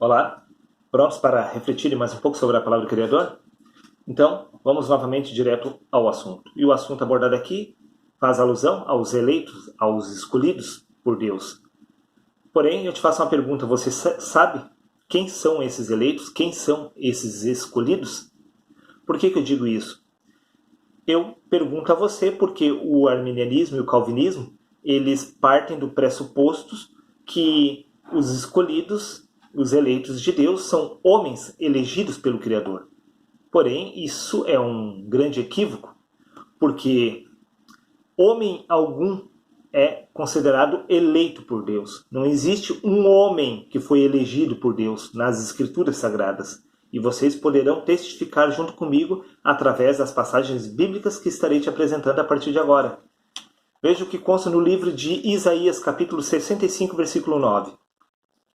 Olá, prontos para refletir mais um pouco sobre a palavra do Criador? Então, vamos novamente direto ao assunto. E o assunto abordado aqui faz alusão aos eleitos, aos escolhidos por Deus. Porém, eu te faço uma pergunta, você sabe quem são esses eleitos? Quem são esses escolhidos? Por que eu digo isso? Eu pergunto a você porque o arminianismo e o calvinismo, eles partem do pressuposto que os escolhidos, os eleitos de Deus, são homens elegidos pelo Criador. Porém, isso é um grande equívoco, porque homem algum é considerado eleito por Deus. Não existe um homem que foi elegido por Deus nas Escrituras Sagradas. E vocês poderão testificar junto comigo através das passagens bíblicas que estarei te apresentando a partir de agora. Veja o que consta no livro de Isaías, capítulo 65, versículo 9,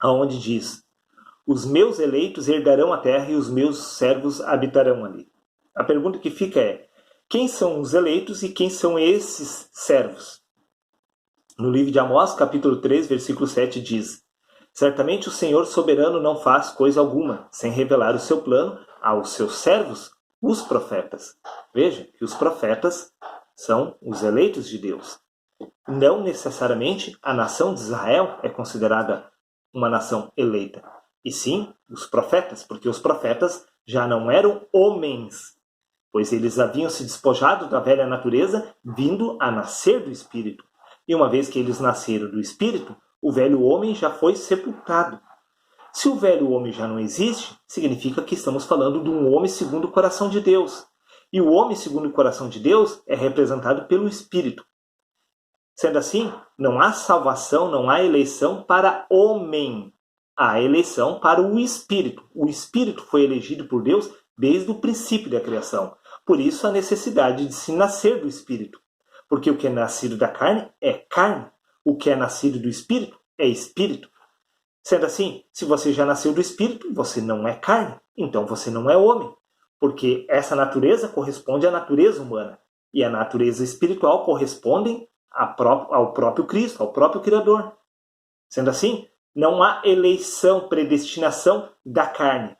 aonde diz: os meus eleitos herdarão a terra e os meus servos habitarão ali. A pergunta que fica é: quem são os eleitos e quem são esses servos? No livro de Amós, capítulo 3, versículo 7 diz: certamente o Senhor soberano não faz coisa alguma, sem revelar o seu plano aos seus servos, os profetas. Veja que os profetas são os eleitos de Deus. Não necessariamente a nação de Israel é considerada uma nação eleita. E sim, os profetas, porque os profetas já não eram homens, pois eles haviam se despojado da velha natureza, vindo a nascer do Espírito. E uma vez que eles nasceram do Espírito, o velho homem já foi sepultado. Se o velho homem já não existe, significa que estamos falando de um homem segundo o coração de Deus. E o homem segundo o coração de Deus é representado pelo Espírito. Sendo assim, não há salvação, não há eleição para homem. Há eleição para o Espírito. O Espírito foi elegido por Deus desde o princípio da criação. Por isso a necessidade de se nascer do Espírito. Porque o que é nascido da carne é carne. O que é nascido do Espírito é Espírito. Sendo assim, se você já nasceu do Espírito, você não é carne. Então você não é homem. Porque essa natureza corresponde à natureza humana. E a natureza espiritual corresponde ao próprio Cristo, ao próprio Criador. Sendo assim, não há eleição, predestinação da carne.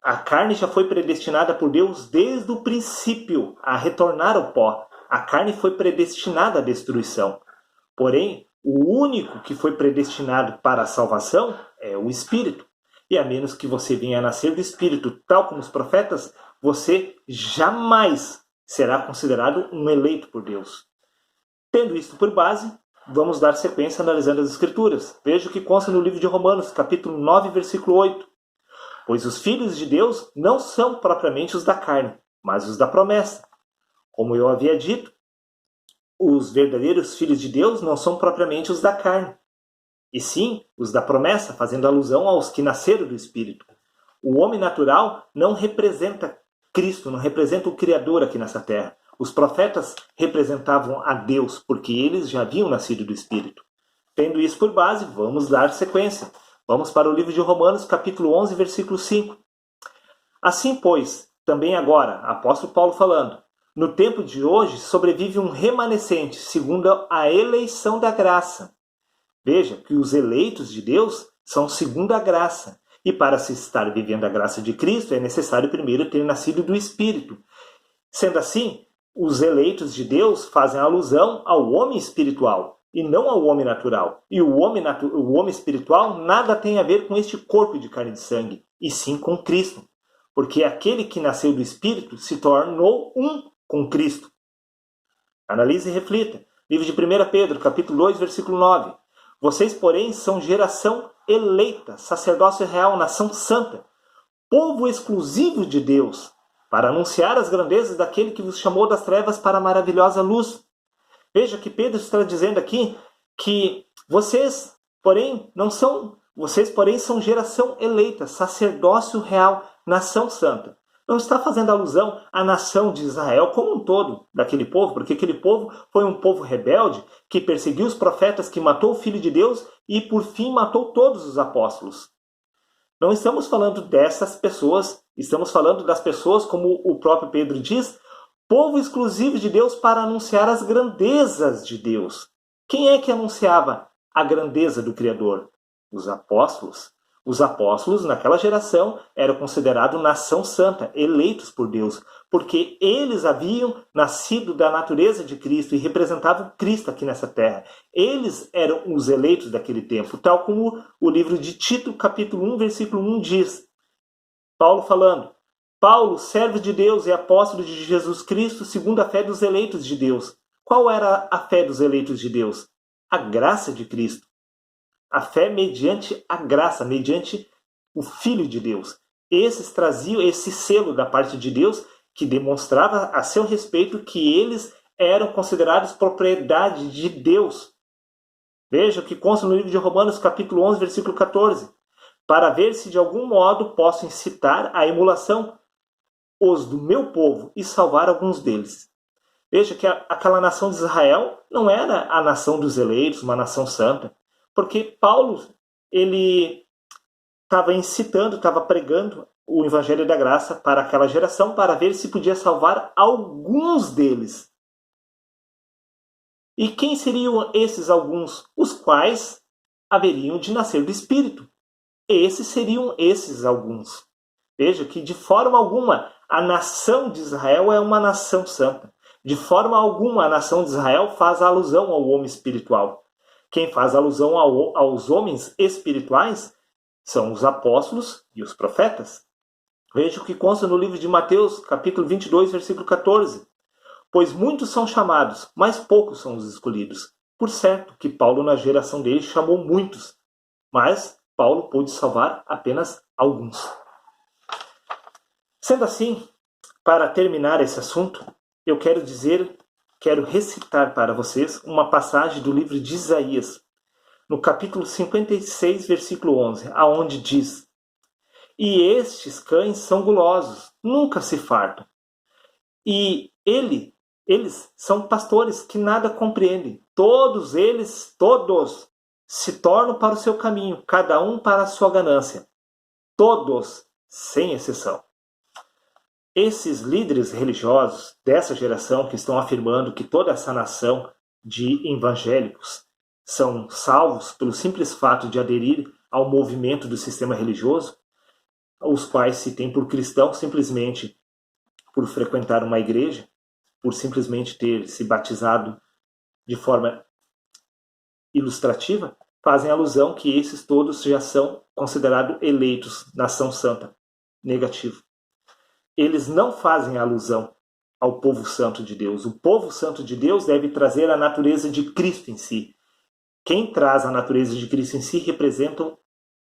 A carne já foi predestinada por Deus desde o princípio a retornar ao pó. A carne foi predestinada à destruição. Porém, o único que foi predestinado para a salvação é o Espírito. E a menos que você venha a nascer do Espírito, tal como os profetas, você jamais será considerado um eleito por Deus. Tendo isto por base, vamos dar sequência analisando as Escrituras. Veja o que consta no livro de Romanos, capítulo 9, versículo 8. Pois os filhos de Deus não são propriamente os da carne, mas os da promessa. Como eu havia dito, os verdadeiros filhos de Deus não são propriamente os da carne, e sim os da promessa, fazendo alusão aos que nasceram do Espírito. O homem natural não representa Cristo, não representa o Criador aqui nessa terra. Os profetas representavam a Deus, porque eles já haviam nascido do Espírito. Tendo isso por base, vamos dar sequência. Vamos para o livro de Romanos, capítulo 11, versículo 5. Assim, pois, também agora, apóstolo Paulo falando, no tempo de hoje sobrevive um remanescente, segundo a eleição da graça. Veja que os eleitos de Deus são segundo a graça. E para se estar vivendo a graça de Cristo, é necessário primeiro ter nascido do Espírito. Sendo assim, os eleitos de Deus fazem alusão ao homem espiritual e não ao homem natural. E o homem espiritual nada tem a ver com este corpo de carne e de sangue, e sim com Cristo. Porque aquele que nasceu do Espírito se tornou um com Cristo. Analise e reflita. Livro de 1 Pedro, capítulo 2, versículo 9. Vocês, porém, são geração eleita, sacerdócio real, nação santa, povo exclusivo de Deus, para anunciar as grandezas daquele que vos chamou das trevas para a maravilhosa luz. Veja que Pedro está dizendo aqui que vocês, porém, são geração eleita, sacerdócio real, nação santa. Não está fazendo alusão à nação de Israel como um todo, daquele povo, porque aquele povo foi um povo rebelde que perseguiu os profetas, que matou o Filho de Deus e, por fim, matou todos os apóstolos. Não estamos falando dessas pessoas, estamos falando das pessoas, como o próprio Pedro diz, povo exclusivo de Deus para anunciar as grandezas de Deus. Quem é que anunciava a grandeza do Criador? Os apóstolos. Os apóstolos, naquela geração, eram considerados nação santa, eleitos por Deus, porque eles haviam nascido da natureza de Cristo e representavam Cristo aqui nessa terra. Eles eram os eleitos daquele tempo, tal como o livro de Tito, capítulo 1, versículo 1 diz. Paulo falando: Paulo, servo de Deus e apóstolo de Jesus Cristo, segundo a fé dos eleitos de Deus. Qual era a fé dos eleitos de Deus? A graça de Cristo. A fé mediante a graça, mediante o Filho de Deus. Esses traziam esse selo da parte de Deus que demonstrava a seu respeito que eles eram considerados propriedade de Deus. Veja o que consta no livro de Romanos, capítulo 11, versículo 14. Para ver se de algum modo posso incitar a emulação os do meu povo e salvar alguns deles. Veja que aquela nação de Israel não era a nação dos eleitos, uma nação santa. Porque Paulo, ele estava incitando, estava pregando o Evangelho da Graça para aquela geração, para ver se podia salvar alguns deles. E quem seriam esses alguns? Os quais haveriam de nascer do Espírito. Esses seriam esses alguns. Veja que de forma alguma a nação de Israel é uma nação santa. De forma alguma a nação de Israel faz alusão ao homem espiritual. Quem faz alusão aos homens espirituais são os apóstolos e os profetas. Veja o que consta no livro de Mateus, capítulo 22, versículo 14. Pois muitos são chamados, mas poucos são os escolhidos. Por certo que Paulo, na geração dele, chamou muitos, mas Paulo pôde salvar apenas alguns. Sendo assim, para terminar esse assunto, eu quero recitar para vocês uma passagem do livro de Isaías, no capítulo 56, versículo 11, aonde diz: E estes cães são gulosos, nunca se fartam. E eles são pastores que nada compreendem. Todos se tornam para o seu caminho, cada um para a sua ganância. Todos, sem exceção. Esses líderes religiosos dessa geração que estão afirmando que toda essa nação de evangélicos são salvos pelo simples fato de aderir ao movimento do sistema religioso, os quais se têm por cristãos simplesmente por frequentar uma igreja, por simplesmente ter se batizado de forma ilustrativa, fazem alusão que esses todos já são considerados eleitos, nação santa. Negativo. Eles não fazem alusão ao povo santo de Deus. O povo santo de Deus deve trazer a natureza de Cristo em si. Quem traz a natureza de Cristo em si representam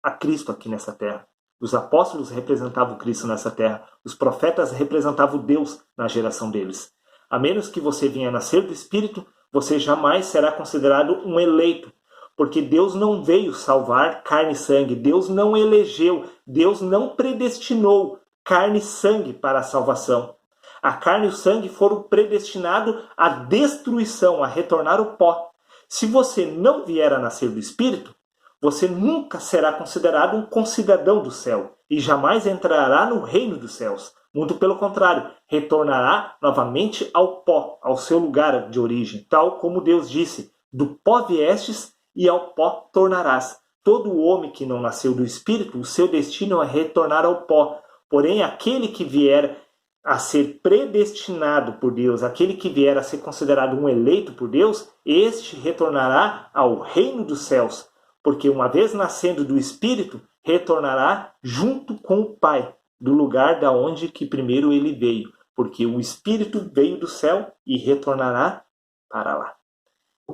a Cristo aqui nessa terra. Os apóstolos representavam Cristo nessa terra. Os profetas representavam Deus na geração deles. A menos que você venha nascer do Espírito, você jamais será considerado um eleito. Porque Deus não veio salvar carne e sangue. Deus não elegeu. Deus não predestinou carne e sangue para a salvação. A carne e o sangue foram predestinados à destruição, a retornar ao pó. Se você não vier a nascer do Espírito, você nunca será considerado um concidadão do céu e jamais entrará no reino dos céus. Muito pelo contrário, retornará novamente ao pó, ao seu lugar de origem, tal como Deus disse: do pó viestes e ao pó tornarás. Todo homem que não nasceu do Espírito, o seu destino é retornar ao pó. Porém, aquele que vier a ser predestinado por Deus, aquele que vier a ser considerado um eleito por Deus, este retornará ao reino dos céus, porque uma vez nascendo do Espírito, retornará junto com o Pai, do lugar da onde que primeiro ele veio, porque o Espírito veio do céu e retornará para lá.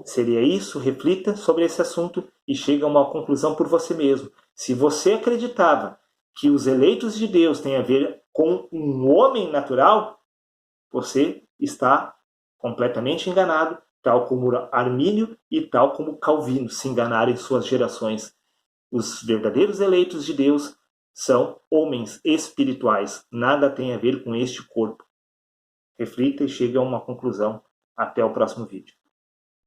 Seria isso? Reflita sobre esse assunto e chegue a uma conclusão por você mesmo. Se você acreditava que os eleitos de Deus têm a ver com um homem natural, você está completamente enganado, tal como Armínio e tal como Calvino se enganaram em suas gerações. Os verdadeiros eleitos de Deus são homens espirituais, nada tem a ver com este corpo. Reflita e chegue a uma conclusão. Até o próximo vídeo.